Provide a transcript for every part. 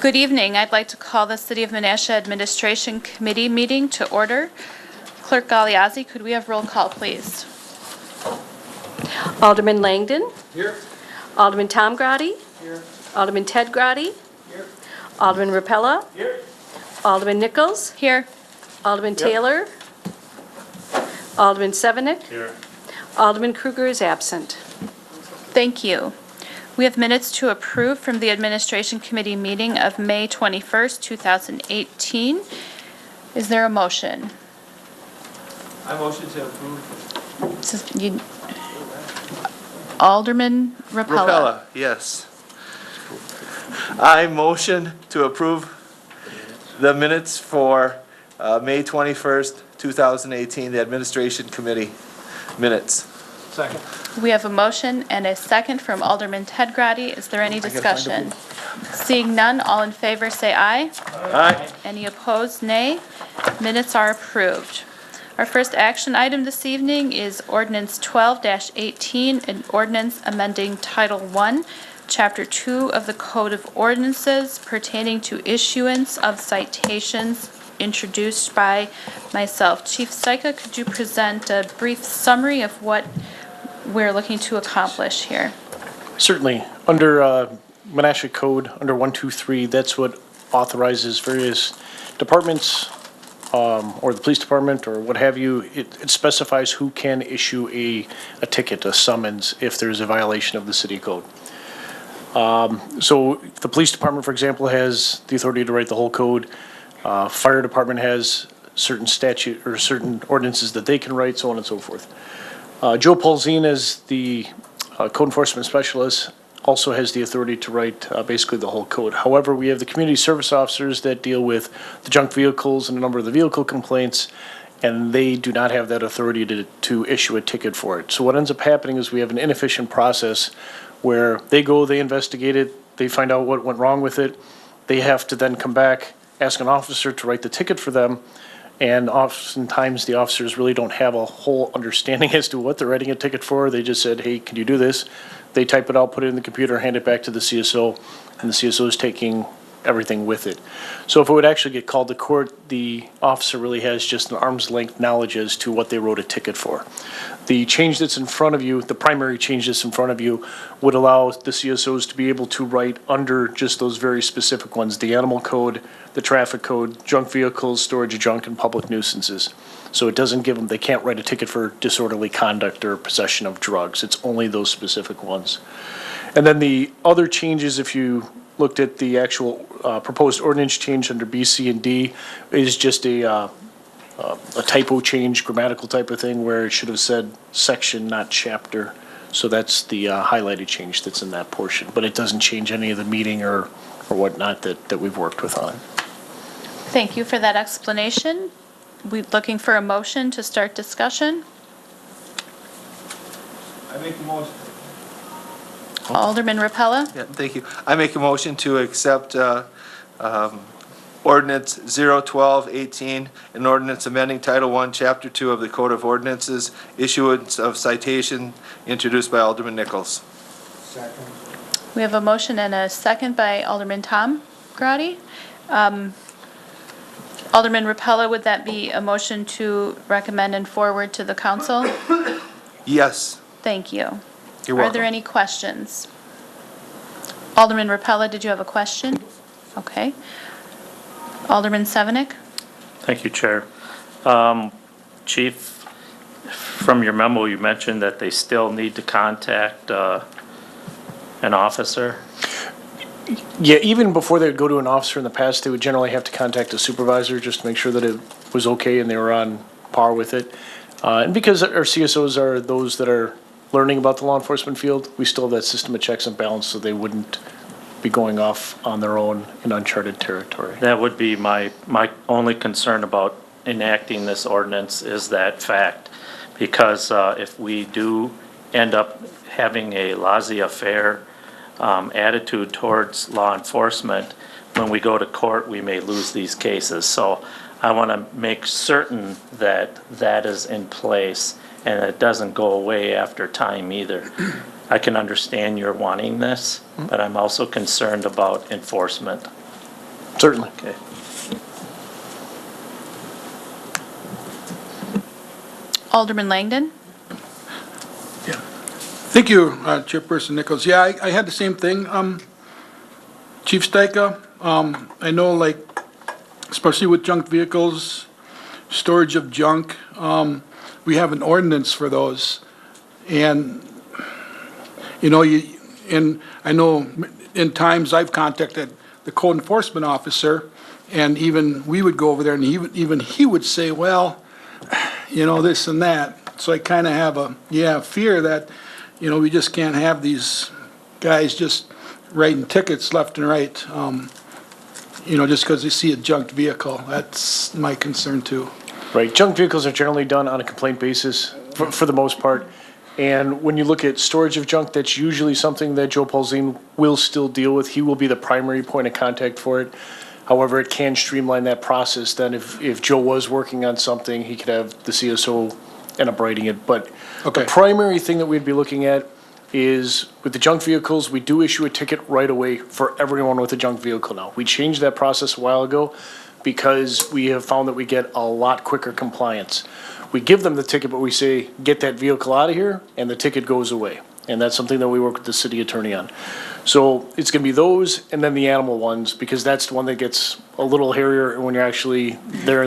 Good evening. I'd like to call the City of Menasha Administration Committee meeting to order. Clerk Galiazzi, could we have roll call, please? Alderman Langdon. Here. Alderman Tom Grotti. Here. Alderman Ted Grotti. Here. Alderman Rapella. Here. Alderman Nichols. Here. Alderman Taylor. Alderman Sevenick. Here. Alderman Kruger is absent. Thank you. We have minutes to approve from the Administration Committee meeting of May 21st, 2018. Is there a motion? I motion to approve. Alderman Rapella. Rapella, yes. I motion to approve the minutes for May 21st, 2018, the Administration Committee minutes. Second. We have a motion and a second from Alderman Ted Grotti. Is there any discussion? Seeing none, all in favor say aye. Aye. Any opposed, nay. Minutes are approved. Our first action item this evening is Ordinance 12-18, an ordinance amending Title I, Chapter 2 of the Code of Ordinances pertaining to issuance of citations, introduced by myself. Chief Stika, could you present a brief summary of what we're looking to accomplish here? Certainly. Under Menasha Code, under 123, that's what authorizes various departments or the police department or what have you. It specifies who can issue a ticket, a summons, if there's a violation of the city code. So the police department, for example, has the authority to write the whole code. Fire department has certain statute or certain ordinances that they can write, so on and so forth. Joe Paulzine, as the code enforcement specialist, also has the authority to write basically the whole code. However, we have the community service officers that deal with the junk vehicles and a number of the vehicle complaints, and they do not have that authority to issue a ticket for it. So what ends up happening is we have an inefficient process where they go, they investigate it, they find out what went wrong with it, they have to then come back, ask an officer to write the ticket for them, and oftentimes the officers really don't have a whole understanding as to what they're writing a ticket for. They just said, hey, can you do this? They type it out, put it in the computer, hand it back to the CSO, and the CSO is taking everything with it. So if it would actually get called to court, the officer really has just an arm's length knowledge as to what they wrote a ticket for. The change that's in front of you, the primary change that's in front of you, would allow the CSOs to be able to write under just those very specific ones, the animal code, the traffic code, junk vehicles, storage of junk, and public nuisances. So it doesn't give them, they can't write a ticket for disorderly conduct or possession of drugs. It's only those specific ones. And then the other changes, if you looked at the actual proposed ordinance change under B, C, and D, is just a typo change, grammatical type of thing, where it should have said section, not chapter. So that's the highlighted change that's in that portion. But it doesn't change any of the meaning or whatnot that we've worked with on it. Thank you for that explanation. We're looking for a motion to start discussion. I make a motion. Alderman Rapella. Yeah, thank you. I make a motion to accept ordinance 012-18, an ordinance amending Title I, Chapter 2 of the Code of Ordinances, issuance of citation, introduced by Alderman Nichols. Second. We have a motion and a second by Alderman Tom Grotti. Alderman Rapella, would that be a motion to recommend and forward to the council? Yes. Thank you. You're Are welcome. there any questions? Alderman Rapella, did you have a question? Okay. Alderman Sevenick? Thank you, Chair. Chief, from your memo, you mentioned that they still need to contact an officer. Yeah, even before they would go to an officer in the past, they would generally have to contact a supervisor just to make sure that it was okay and they were on par with it. And because our CSOs are those that are learning about the law enforcement field, we still have that system of checks and balance, so they wouldn't be going off on their own in uncharted territory. That would be my only concern about enacting this ordinance is that fact. Because if we do end up having a laissez-faire attitude towards law enforcement, when we go to court, we may lose these cases. So I want to make certain that that is in place and it doesn't go away after time either. I can understand you're wanting this, but I'm also concerned about enforcement. Certainly. Okay. Alderman Langdon? Thank you, Chairperson Nichols. Yeah, I had the same thing. Chief Stika, I know, like, especially with junk vehicles, storage of junk, we have an ordinance for those. And, you know, and I know in times I've contacted the code enforcement officer, and even we would go over there, and even he would say, well, you know, this and that. So I kind of have fear that, you know, we just can't have these guys just writing tickets left and right, you know, just because they see a junked vehicle. That's my concern too. Right, junk vehicles are generally done on a complaint basis for the most part. And when you look at storage of junk, that's usually something that Joe Paulzine will still deal with. He will be the primary point of contact for it. However, it can streamline that process. Then if Joe was working on something, he could have the CSO end up writing it. But Okay. the primary thing that we'd be looking at is with the junk vehicles, we do issue a ticket right away for everyone with a junk vehicle now. We changed that process a while ago because we have found that we get a lot quicker compliance. We give them the ticket, but we say, get that vehicle out of here, and the ticket goes away. And that's something that we work with the city attorney on. So it's gonna be those and then the animal ones, because that's the one that gets a little hairier when you're actually there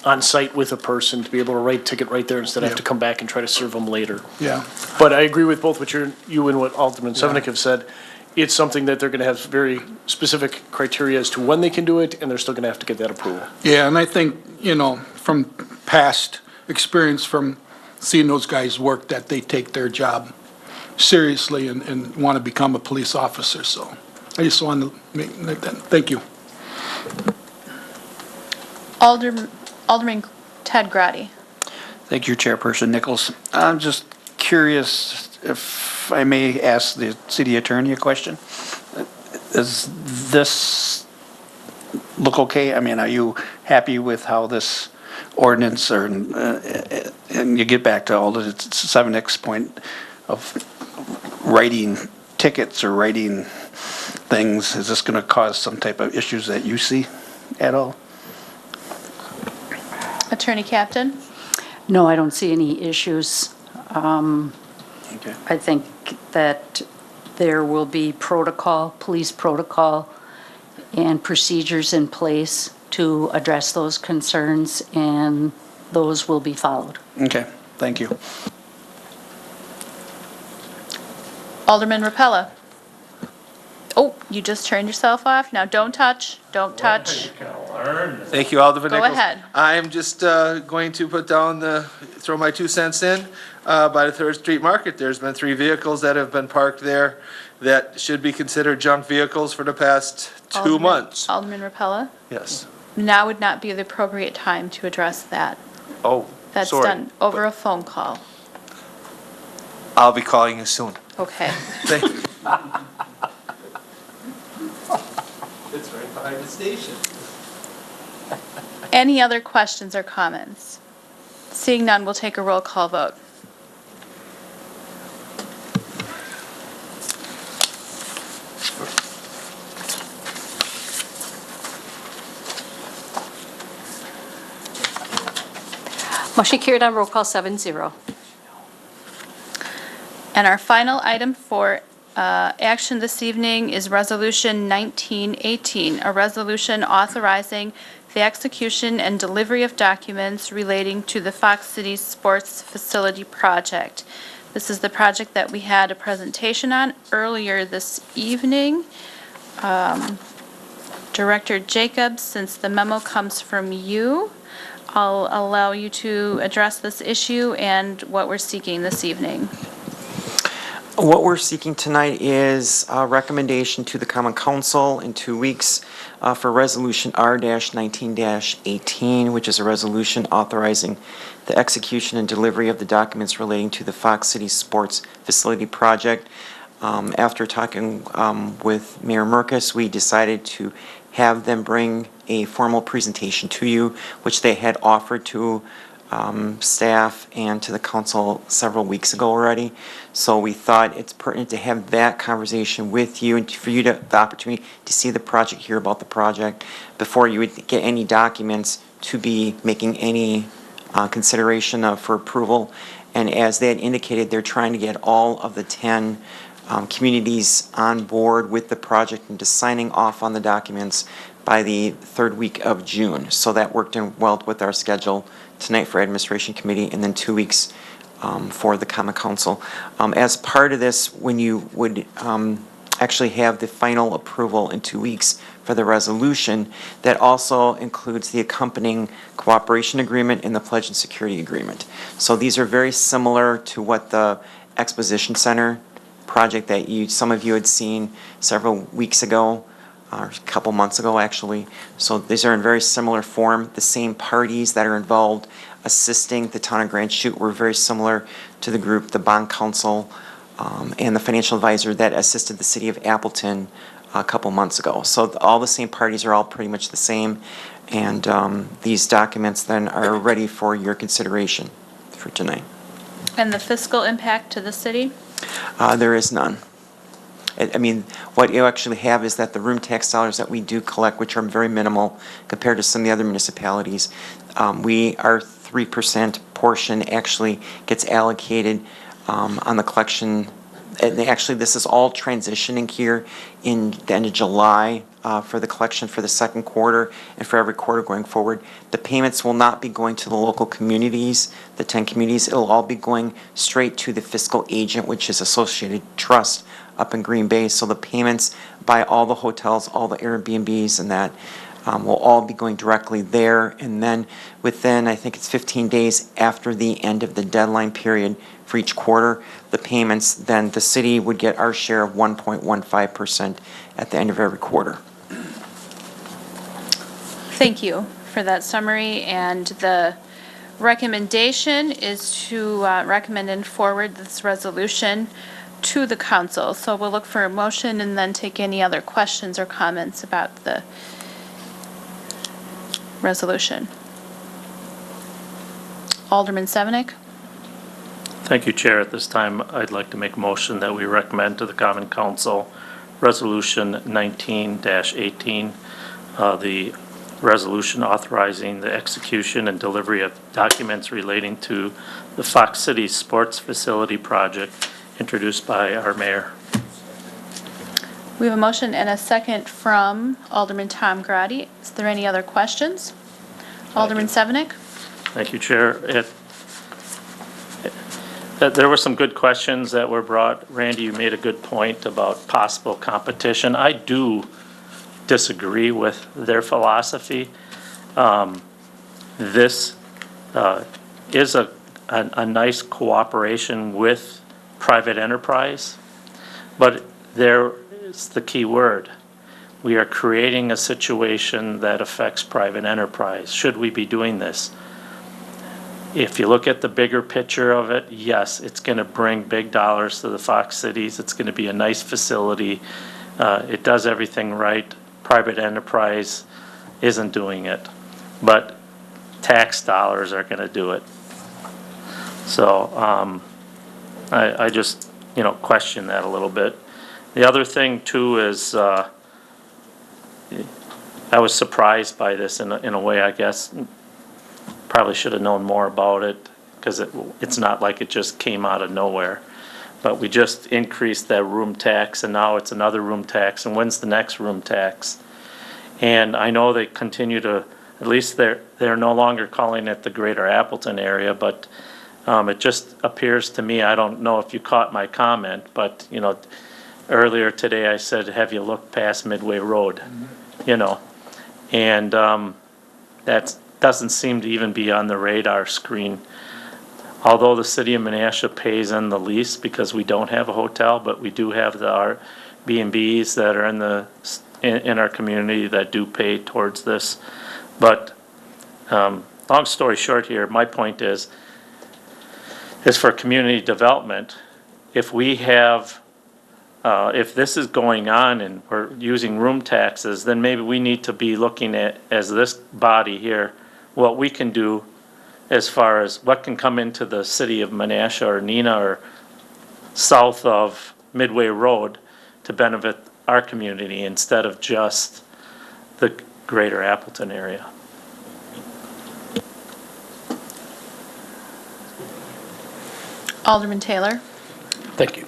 on site with a person to be able to write ticket right there instead of have to come back and try to serve them later. Yeah. But I agree with both what you and what Alderman Sevenick have said. It's something that they're gonna have very specific criteria as to when they can do it, and they're still gonna have to get that approval. Yeah, and I think, you know, from past experience from seeing those guys work, that they take their job seriously and want to become a police officer, so I just wanted to make that, thank you. Alderman Ted Grady? Thank you, Chairperson Nichols. I'm just curious if I may ask the city attorney a question. Does this look okay? I mean, are you happy with how this ordinance, or, and you get back to Alderman Sevenick's point of writing tickets or writing things, is this going to cause some type of issues that you see at all? Attorney Captain? No, I don't see any issues. Okay. I think that there will be protocol, police protocol, and procedures in place to address those concerns, and those will be followed. Okay, thank you. Alderman Rapella? Oh, you just turned yourself off. Now, don't touch, don't touch. Thank you, Alderman Go Nichols. ahead. I'm just going to throw my 2 cents in. By the Third Street Market, there's been 3 vehicles that have been parked there that should be considered junk vehicles for the past 2 months. Alderman Rapella? Yes. Now would not be the appropriate time to address that. Oh, That's sorry. done over a phone call. I'll be calling you soon. Okay. Thank you. It's right behind the station. Any other questions or comments? Seeing none, we'll take a roll call vote. Motion carried on roll call 7-0. And our final item for action this evening is Resolution 1918, a resolution authorizing the execution and delivery of documents relating to the Fox City Sports Facility project. This is the project that we had a presentation on earlier this evening. Director Jacobs, since the memo comes from you, I'll allow you to address this issue and what we're seeking this evening. What we're seeking tonight is a recommendation to the Common Council in 2 weeks for Resolution R-19-18, which is a resolution authorizing the execution and delivery of the documents relating to the Fox City Sports Facility project. After talking with Mayor Merkus, we decided to have them bring a formal presentation to you, which they had offered to staff and to the council several weeks ago already. So we thought it's pertinent to have that conversation with you and for you to, the opportunity to see the project, hear about the project, before you would get any documents to be making any consideration for approval. And as they had indicated, they're trying to get all of the 10 communities on board with the project and just signing off on the documents by the third week of June. So that worked in well with our schedule tonight for Administration Committee and then 2 weeks for the Common Council. As part of this, when you would actually have the final approval in 2 weeks for the resolution, that also includes the accompanying cooperation agreement and the pledge and security agreement. So these are very similar to what the Exposition Center project that some of you had seen several weeks ago, or a couple months ago actually. So these are in very similar form. The same parties that are involved assisting the town of Grand Chute were very similar to the group, the bond council, and the financial advisor that assisted the city of Appleton a couple months ago. So all the same parties are all pretty much the same. And these documents then are ready for your consideration for tonight. And the fiscal impact to the city? There is none. I mean, what you actually have is that the room tax dollars that we do collect, which are very minimal compared to some of the other municipalities, our 3% portion actually gets allocated on the collection. And actually, this is all transitioning here in the end of July for the collection for the second quarter and for every quarter going forward. The payments will not be going to the local communities, the 10 communities. It'll all be going straight to the fiscal agent, which is Associated Trust up in Green Bay. So the payments by all the hotels, all the Airbnbs and that will all be going directly there. And then within, I think it's 15 days after the end of the deadline period for each quarter, the payments, then the city would get our share of 1.15% at the end of every quarter. Thank you for that summary, and the recommendation is to recommend and forward this resolution to the council. So we'll look for a motion and then take any other questions or comments about the resolution. Alderman Sevenick? Thank you, Chair. At this time, I'd like to make a motion that we recommend to the Common Council Resolution 19-18, the resolution authorizing the execution and delivery of documents relating to the Fox City Sports Facility Project introduced by our mayor. We have a motion and a second from Alderman Tom Grady. Is there any other questions? Alderman Sevenick? Thank you, Chair. There were some good questions that were brought. Randy, you made a good point about possible competition. I do disagree with their philosophy. This is a nice cooperation with private enterprise, but there is the key word. We are creating a situation that affects private enterprise. Should we be doing this? If you look at the bigger picture of it, yes, it's going to bring big dollars to the Fox Cities. It's going to be a nice facility. It does everything right. Private enterprise isn't doing it, but tax dollars are going to do it. So I just, question that a little bit. The other thing too is I was surprised by this in a way, I guess. Probably should have known more about it because it's not like it just came out of nowhere. But we just increased that room tax and now it's another room tax. And when's the next room tax? And I know they continue to, at least they're no longer calling it the Greater Appleton area, but it just appears to me, I don't know if you caught my comment, but earlier today I said, have you looked past Midway Road? And that doesn't seem to even be on the radar screen. Although the city of Menasha pays in the lease because we don't have a hotel, but we do have our B&Bs that are in our community that do pay towards this. But long story short here, my point is for community development, if we have if this is going on and we're using room taxes, then maybe we need to be looking at, as this body here, what we can do as far as what can come into the city of Menasha or Neenah or south of Midway Road to benefit our community instead of just the greater Appleton area. Alderman Taylor. Thank you.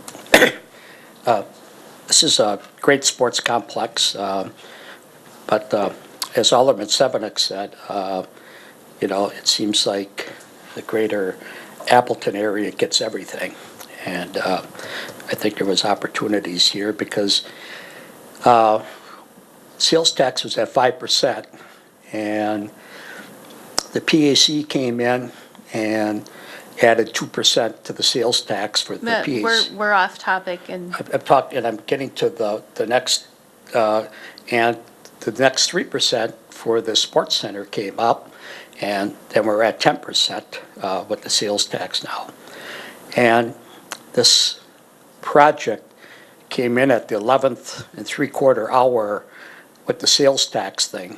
This is a great sports complex, but as Alderman Severnick said, it seems like the greater Appleton area gets everything. And I think there was opportunities here because sales tax was at 5%, and the PAC came in and added 2% to the sales tax for the PAC. We're off topic and I'm talking, and I'm getting to the next, and the next 3% for the sports center came up, and then we're at 10% with the sales tax now. And this project came in at the 11th and 3/4 hour with the sales tax thing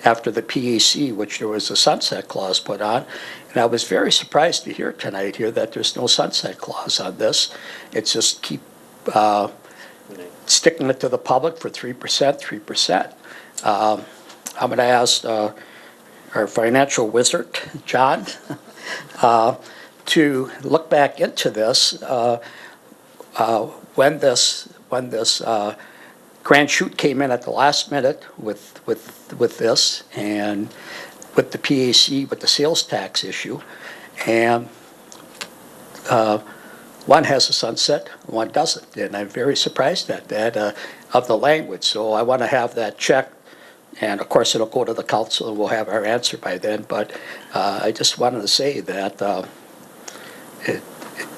after the PAC, which there was a sunset clause put on. And I was very surprised to hear tonight here that there's no sunset clause on this. It's just keep sticking it to the public for 3%, 3%. I'm going to ask our financial wizard, John, to look back into this when this grand shoot came in at the last minute with this and with the PAC, with the sales tax issue, and one has a sunset, one doesn't, and I'm very surprised at that of the language. So I want to have that checked, and of course it'll go to the council and we'll have our answer by then. But I just wanted to say that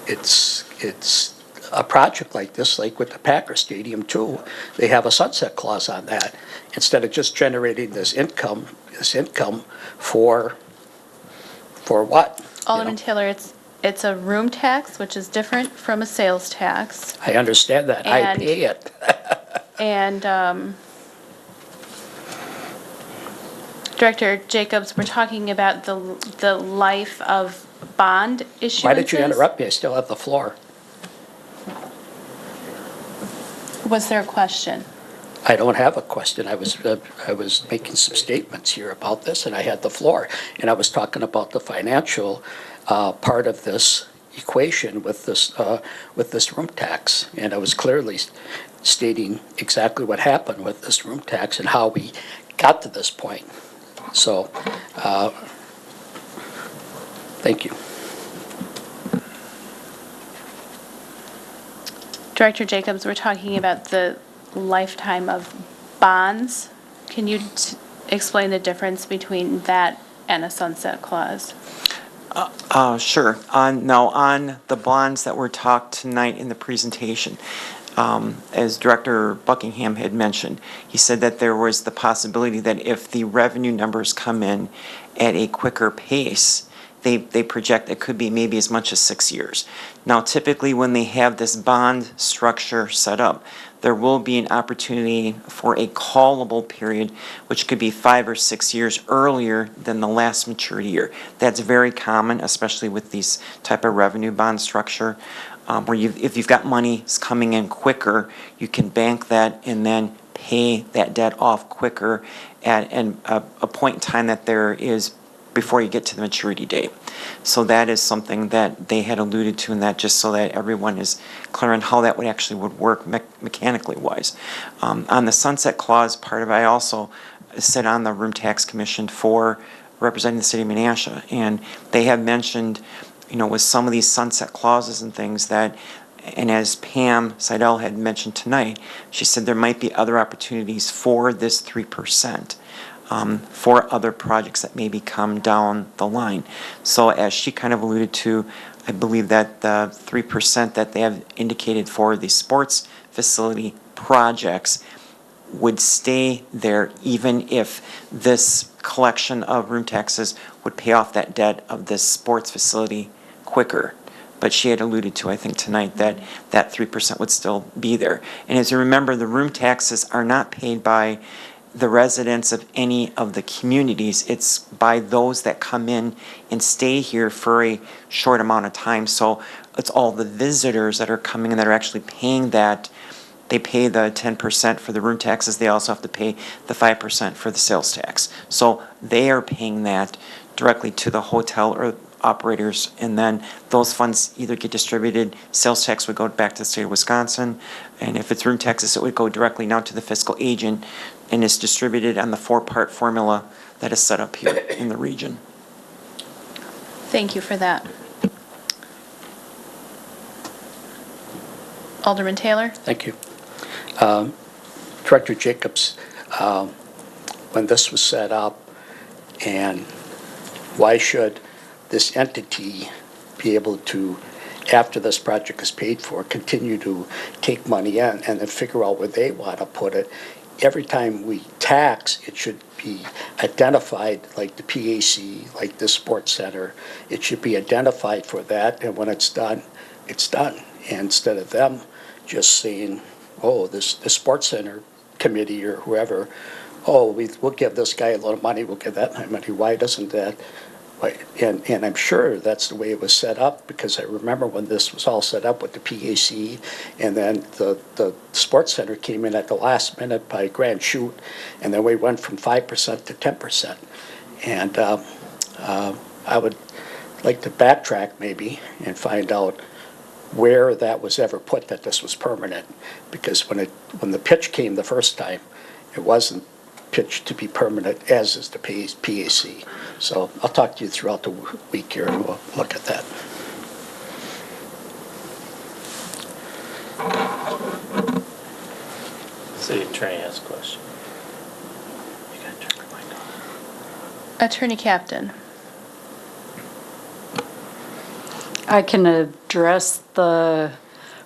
it's a project like this, like with the Packer Stadium too. They have a sunset clause on that instead of just generating this income for what? Alderman Taylor, it's a room tax, which is different from a sales tax. I understand that. I And- pay it. And Director Jacobs, we're talking about the life of bond issuances. Why did you interrupt me? I still have the floor. Was there a question? I don't have a question. I was making some statements here about this, and I had the floor. And I was talking about the financial part of this equation with this room tax. And I was clearly stating exactly what happened with this room tax and how we got to this point. So, thank you. Director Jacobs, we're talking about the lifetime of bonds. Can you explain the difference between that and a sunset clause? Sure. Now, on the bonds that were talked tonight in the presentation, as Director Buckingham had mentioned, he said that there was the possibility that if the revenue numbers come in at a quicker pace, they project it could be maybe as much as 6 years. Now, typically when they have this bond structure set up, there will be an opportunity for a callable period, which could be 5 or 6 years earlier than the last maturity year. That's very common, especially with these type of revenue bond structure, where if you've got money coming in quicker, you can bank that and then pay that debt off quicker at a point in time that there is before you get to the maturity date. So that is something that they had alluded to, and that just so that everyone is clear on how that would work mechanically wise. On the sunset clause part of it, I also sit on the Room Tax Commission for representing the city of Menasha, and they have mentioned, with some of these sunset clauses and things that, and as Pam Seidel had mentioned tonight, she said there might be other opportunities for this 3%. For other projects that maybe come down the line. So as she kind of alluded to, I believe that the 3% that they have indicated for the sports facility projects would stay there even if this collection of room taxes would pay off that debt of this sports facility quicker. But she had alluded to, I think tonight, that 3% would still be there. And as you remember, the room taxes are not paid by the residents of any of the communities. It's by those that come in and stay here for a short amount of time. So it's all the visitors that are coming in that are actually paying that. They pay the 10% for the room taxes. They also have to pay the 5% for the sales tax. So they are paying that directly to the hotel or operators, and then those funds either get distributed. Sales tax would go back to the state of Wisconsin, and if it's room taxes, it would go directly now to the fiscal agent, and is distributed on the four-part formula that is set up here in the region. Thank you for that. Alderman Taylor? Thank you. Director Jacobs, when this was set up, and why should this entity be able to, after this project is paid for, continue to take money in and then figure out where they want to put it? Every time we tax, it should be identified, like the PAC, like the sports center. It should be identified for that, and when it's done, it's done. And instead of them just saying, oh, this sports center committee or whoever, oh, we'll give this guy a lot of money, we'll give that money. Why doesn't that? And I'm sure that's the way it was set up, because I remember when this was all set up with the PAC, and then the sports center came in at the last minute by grand shoot, and then we went from 5% to 10%. And I would like to backtrack maybe and find out where that was ever put, that this was permanent, because when the pitch came the first time, it wasn't pitched to be permanent, as is the PAC. So I'll talk to you throughout the week here, and we'll look at that. City Attorney has a question. You gotta turn your mic on. Attorney Captain? I can address the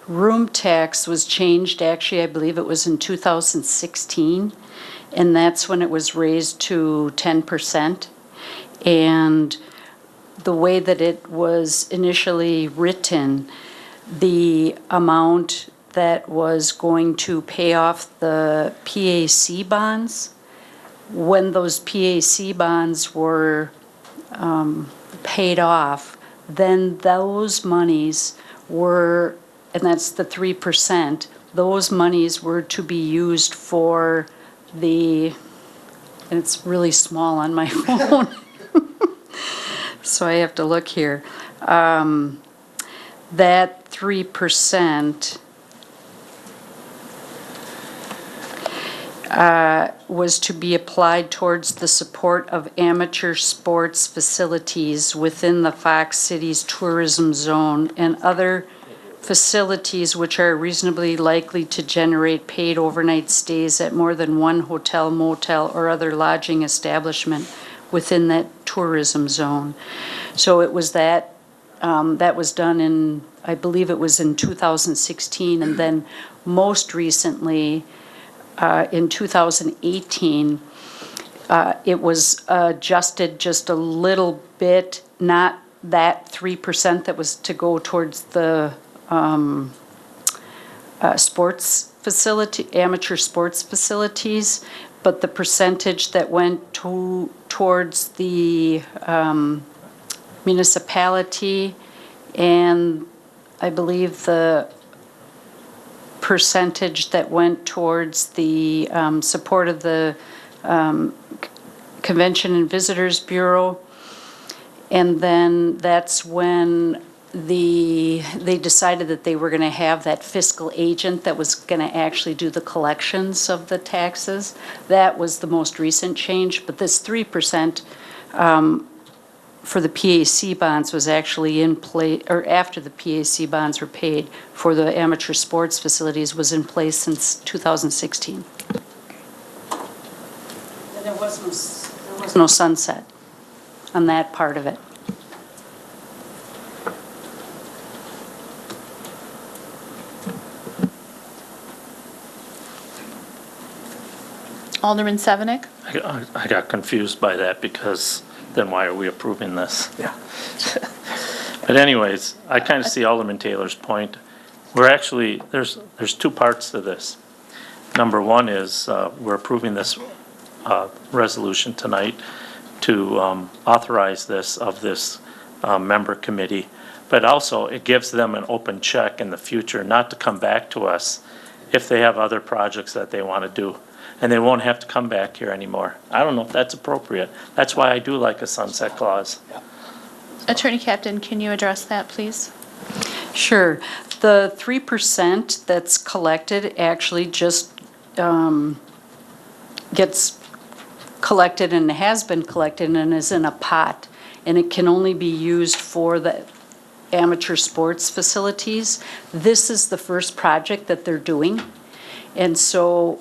room tax was changed, actually, I believe it was in 2016, and that's when it was raised to 10%. And the way that it was initially written, the amount that was going to pay off the PAC bonds, when those PAC bonds were paid off, then those monies were, and that's the 3%, those monies were to be used for the, and it's really small on my phone, so I have to look here. That 3% was to be applied towards the support of amateur sports facilities within the Fox Cities tourism zone and other facilities which are reasonably likely to generate paid overnight stays at more than one hotel, motel, or other lodging establishment within that tourism zone. So it was that, that was done in, I believe it was in 2016, and then most recently, in 2018, it was adjusted just a little bit, not that 3% that was to go towards the sports facility, amateur sports facilities, but the percentage that went towards the municipality, and I believe the percentage that went towards the support of the Convention and Visitors Bureau. And then that's when they decided that they were going to have that fiscal agent that was going to actually do the collections of the taxes. That was the most recent change, but this 3% for the PAC bonds was actually in place, or after the PAC bonds were paid for the amateur sports facilities, was in place since 2016. And there was no sunset on that part of it. Alderman Sevenick? I got confused by that, because then why are we approving this? Yeah. But anyways, I kind of see Alderman Taylor's point. We're actually, there's two parts to this. Number one is, we're approving this resolution tonight to authorize this member committee. But also, it gives them an open check in the future not to come back to us if they have other projects that they want to do. And they won't have to come back here anymore. I don't know if that's appropriate. That's why I do like a sunset clause. Attorney Captain, can you address that, please? Sure. The 3% that's collected actually just gets collected and has been collected and is in a pot. And it can only be used for the amateur sports facilities. This is the first project that they're doing. And so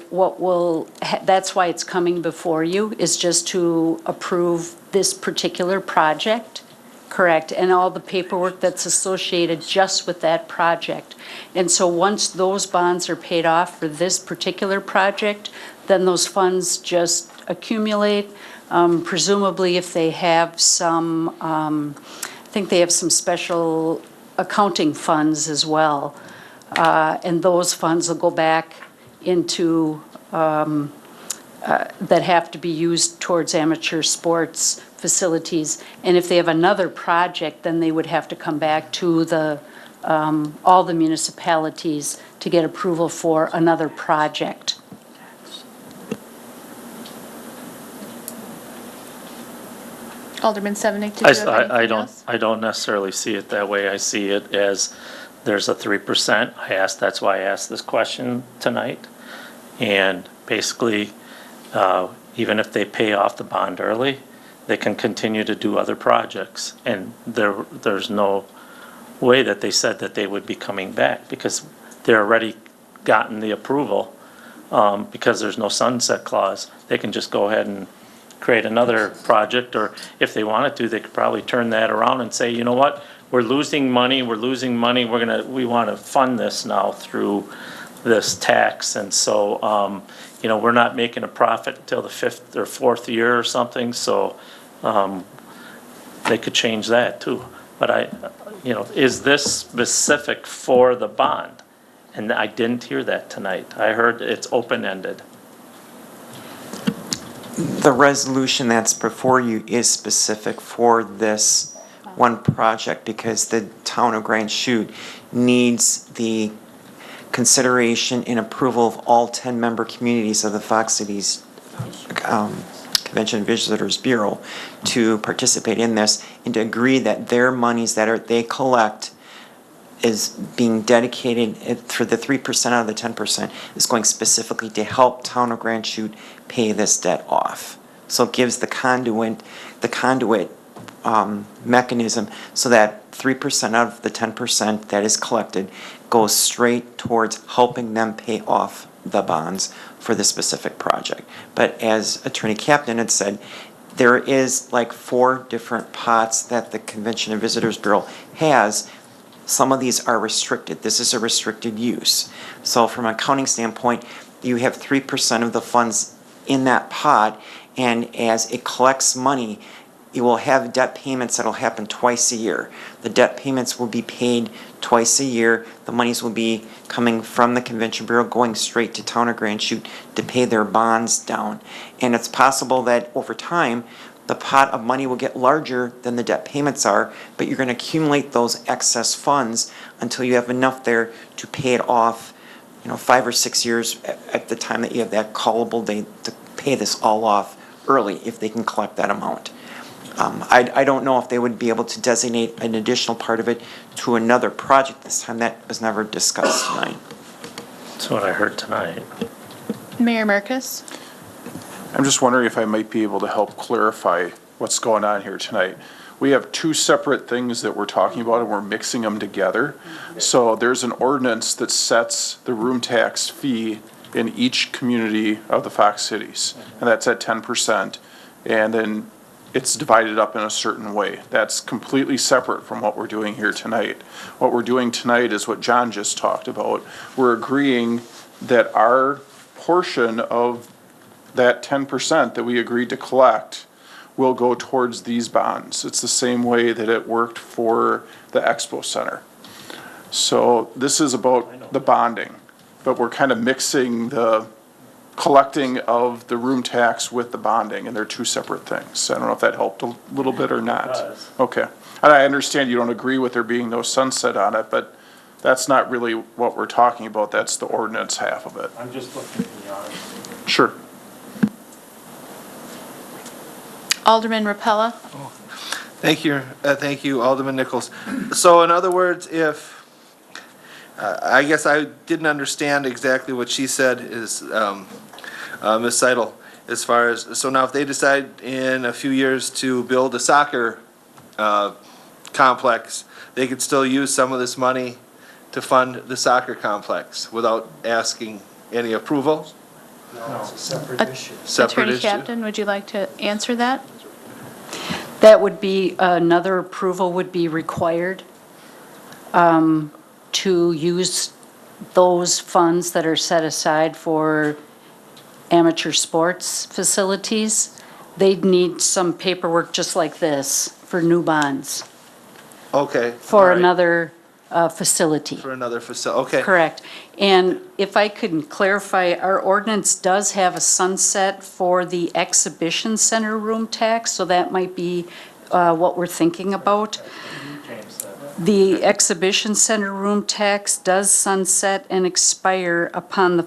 that's why it's coming before you, is just to approve this particular project, correct? And all the paperwork that's associated just with that project. And so once those bonds are paid off for this particular project, then those funds just accumulate. Presumably if they have some, I think they have some special accounting funds as well. And those funds will go back into, that have to be used towards amateur sports facilities. And if they have another project, then they would have to come back to all the municipalities to get approval for another project. Alderman Sevenick, did you have anything else? I don't necessarily see it that way. I see it as there's a 3%. That's why I asked this question tonight. And basically, even if they pay off the bond early, they can continue to do other projects. And there's no way that they said that they would be coming back because they're already gotten the approval. Because there's no sunset clause, they can just go ahead and create another project, or if they wanted to, they could probably turn that around and say, you know what, we're losing money, we want to fund this now through this tax, and so, we're not making a profit until the 5th or 4th year or something, so, they could change that too. But is this specific for the bond? And I didn't hear that tonight. I heard it's open-ended. The resolution that's before you is specific for this one project because the town of Grand Chute needs the consideration and approval of all 10 member communities of the Fox Cities Convention and Visitors Bureau to participate in this and to agree that their monies that they collect is being dedicated for the 3% out of the 10% is going specifically to help town of Grand Chute pay this debt off. So it gives the conduit mechanism so that 3% out of the 10% that is collected goes straight towards helping them pay off the bonds for the specific project. But as Attorney Captain had said, there is like 4 different pots that the Convention and Visitors Bureau has. Some of these are restricted. This is a restricted use. So from an accounting standpoint, you have 3% of the funds in that pot, and as it collects money, you will have debt payments that will happen twice a year. The debt payments will be paid twice a year. The monies will be coming from the Convention Bureau, going straight to Town of Grand Chute to pay their bonds down. And it's possible that over time, the pot of money will get larger than the debt payments are, but you're going to accumulate those excess funds until you have enough there to pay it off, 5 or 6 years at the time that you have that callable date to pay this all off early if they can collect that amount. I don't know if they would be able to designate an additional part of it to another project this time. That was never discussed tonight. That's what I heard tonight. Mayor Marcus? I'm just wondering if I might be able to help clarify what's going on here tonight. We have 2 separate things that we're talking about and we're mixing them together. So there's an ordinance that sets the room tax fee in each community of the Fox Cities, and that's at 10%. And then it's divided up in a certain way. That's completely separate from what we're doing here tonight. What we're doing tonight is what John just talked about. We're agreeing that our portion of that 10% that we agreed to collect will go towards these bonds. It's the same way that it worked for the Expo Center. So this is about the bonding, but we're kind of mixing the collecting of the room tax with the bonding, and they're two separate things. I don't know if that helped a little bit or not. It does. Okay. And I understand you don't agree with there being no sunset on it, but that's not really what we're talking about. That's the ordinance half of it. I'm just looking to be honest. Sure. Alderman Rapella? Thank you, Alderman Nichols. So in other words, if, I guess I didn't understand exactly what she said is, Ms. Seidel, as far as, so now if they decide in a few years to build a soccer complex, they could still use some of this money to fund the soccer complex without asking any approval? Separate Attorney issue? Captain, would you like to answer that? That would be, another approval would be required to use those funds that are set aside for amateur sports facilities. They'd need some paperwork just like this for new bonds, Okay. all for right. another facility. For another facility, okay. Correct. And if I could clarify, our ordinance does have a sunset for the exhibition center room tax, so that might be what we're thinking about. The exhibition center room tax does sunset and expire upon the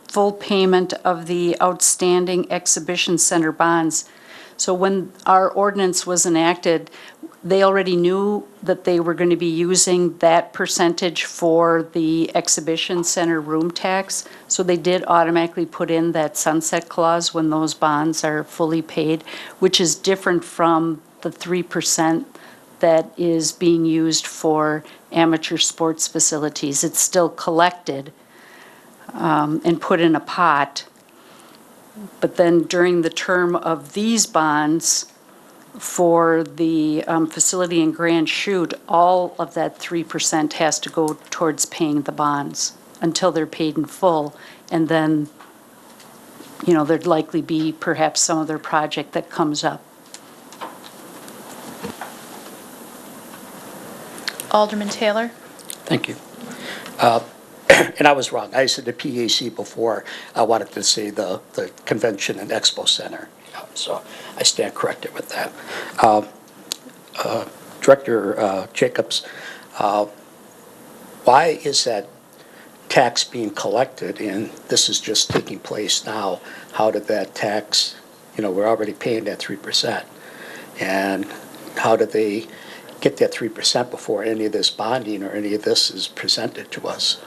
full payment of the outstanding exhibition center bonds. So when our ordinance was enacted, they already knew that they were going to be using that percentage for the exhibition center room tax. So they did automatically put in that sunset clause when those bonds are fully paid, which is different from the 3% that is being used for amateur sports facilities. It's still collected and put in a pot. But then during the term of these bonds, for the facility in Grand Chute, all of that 3% has to go towards paying the bonds until they're paid in full. And then, there'd likely be perhaps some other project that comes up. Alderman Taylor? Thank you. And I was wrong. I said the PAC before. I wanted to say the Convention and Expo Center. So I stand corrected with that. Director Jacobs, why is that tax being collected and this is just taking place now? How did that tax, we're already paying that 3%. And how did they get that 3% before any of this bonding or any of this is presented to us?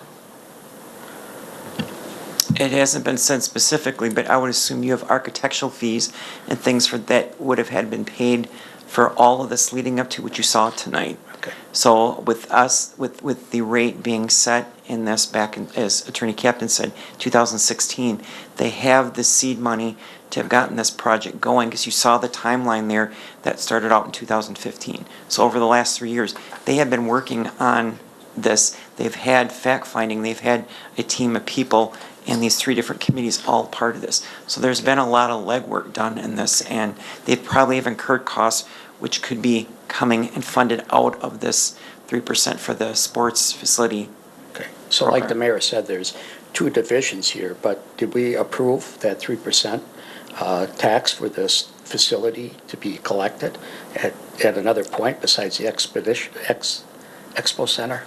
It hasn't been said specifically, but I would assume you have architectural fees and things for that would have had been paid for all of this leading up to what you saw tonight. Okay. So with us, with the rate being set in this back in, as Attorney Captain said, 2016, they have the seed money to have gotten this project going, because you saw the timeline there that started out in 2015. So over the last 3 years, they have been working on this. They've had fact-finding, they've had a team of people, and these 3 different committees all part of this. So there's been a lot of legwork done in this, and they probably have incurred costs which could be coming and funded out of this 3% for the sports facility. Okay. So like the mayor said, there's 2 divisions here, but did we approve that 3% tax for this facility to be collected at another point besides the Expo Center?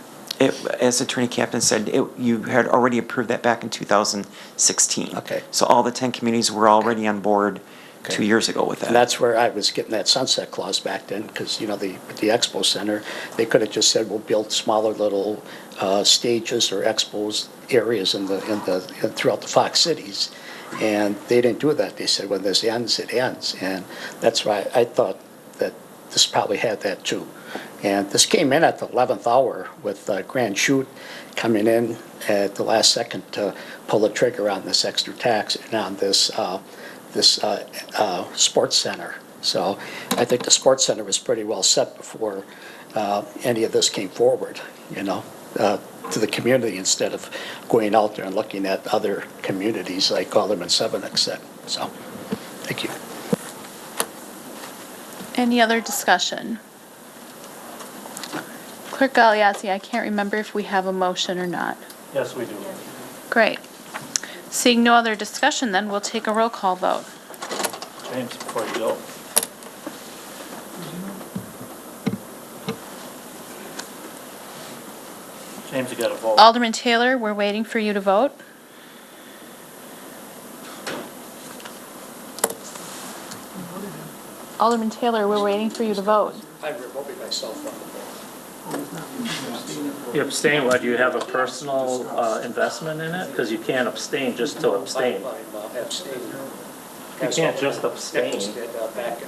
As Attorney Captain said, you had already approved that back in 2016. Okay. So all the 10 communities were already on board 2 years ago with that. And that's where I was getting that sunset clause back then, because, the Expo Center, they could have just said, we'll build smaller little stages or expos areas throughout the Fox cities. And they didn't do that. They said, when this ends, it ends. And that's why I thought that this probably had that too. And this came in at the 11th hour with Grand Chute coming in at the last second to pull the trigger on this extra tax and on this sports center. So I think the sports center was pretty well set before any of this came forward, to the community, instead of going out there and looking at other communities like Alderman Sevenik said. So, thank you. Any other discussion? Clerk Galiazzi, I can't remember if we have a motion or not. Yes, we do. Great. Seeing no other discussion, then we'll take a roll call vote. James, before you go. James, you got to vote. Alderman Taylor, we're waiting for you to vote. Alderman Taylor, we're waiting for you to vote. I voted myself on the vote. You abstain, what, do you have a personal investment in it? Because you can't abstain just to abstain. I'm abstaining. You can't just abstain. Nichols did, back in,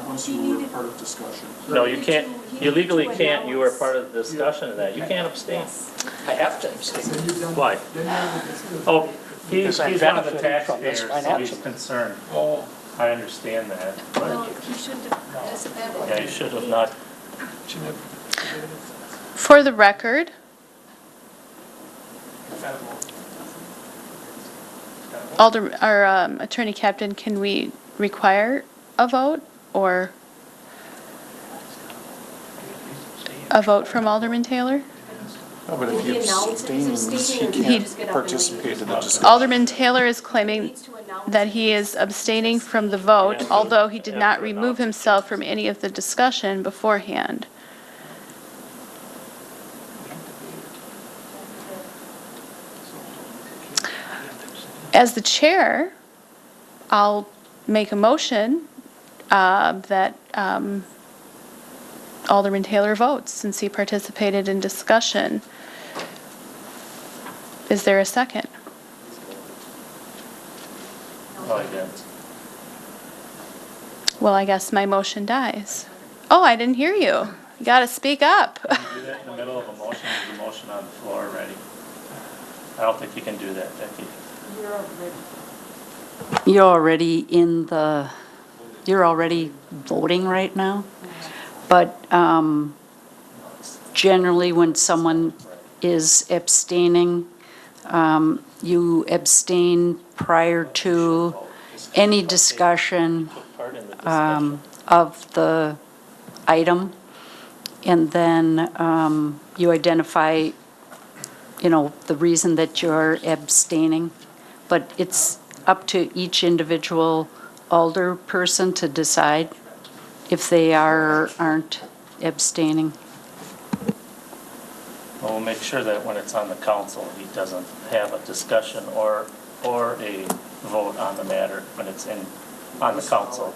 Once you were part of discussion. No, you can't, you legally can't, you were part of the discussion of that. You can't abstain. I have to abstain. Why? Oh, he's I'm one of the benefiting from this taxpayers, so he's financially. concerned. Oh. I understand that, but, You should have, yeah, you should have not. For the record, Attorney Captain, can we require a vote or a vote from Alderman Taylor? No, but if He he announced that he's abstains, he abstaining, or can't just get up and leave? participate in the discussion. Alderman Taylor is claiming Needs to announce that he is abstaining from the vote, Yeah. although he did Yeah, not to remove announce it. himself from any of the discussion beforehand. As the chair, I'll make a motion that Alderman Taylor votes since he participated in discussion. Is there a second? Oh, I did. Well, I guess my motion dies. Oh, I didn't hear you. You gotta speak up. Can you do that in the middle of a motion? There's a motion on the floor already. I don't think you can do that, Becky. You're already voting right now. But generally, when someone is abstaining, you abstain prior to any discussion Took part in the discussion. of the item, and then you identify, the reason that you're abstaining. But it's up to each individual alder person to decide if they are or aren't abstaining. Well, we'll make sure that when it's on the council, he doesn't have a discussion or a vote on the matter when it's on the council.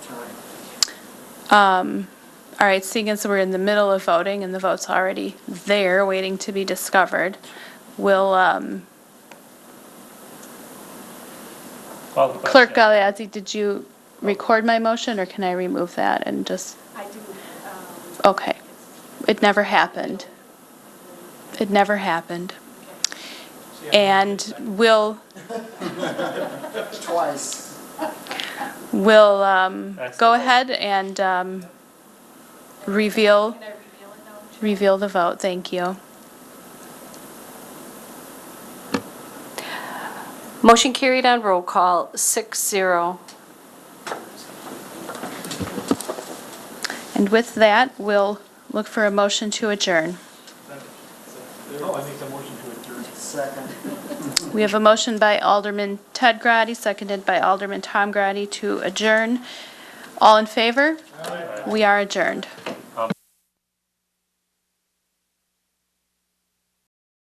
All right, seeing as we're in the middle of voting and the vote's already there, waiting to be discovered, we'll, Call the Clerk question. Galeazzi, did you record my motion, or can I remove that and just, I do, okay. It never happened. It never happened. And we'll, Twice. we'll That's go the vote. ahead and reveal the vote. Thank you. Motion carried on roll call, 6-0. And with that, we'll look for a motion to adjourn. We have a motion by Alderman Ted Grady, seconded by Alderman Tom Grady to adjourn. All in favor? We are adjourned.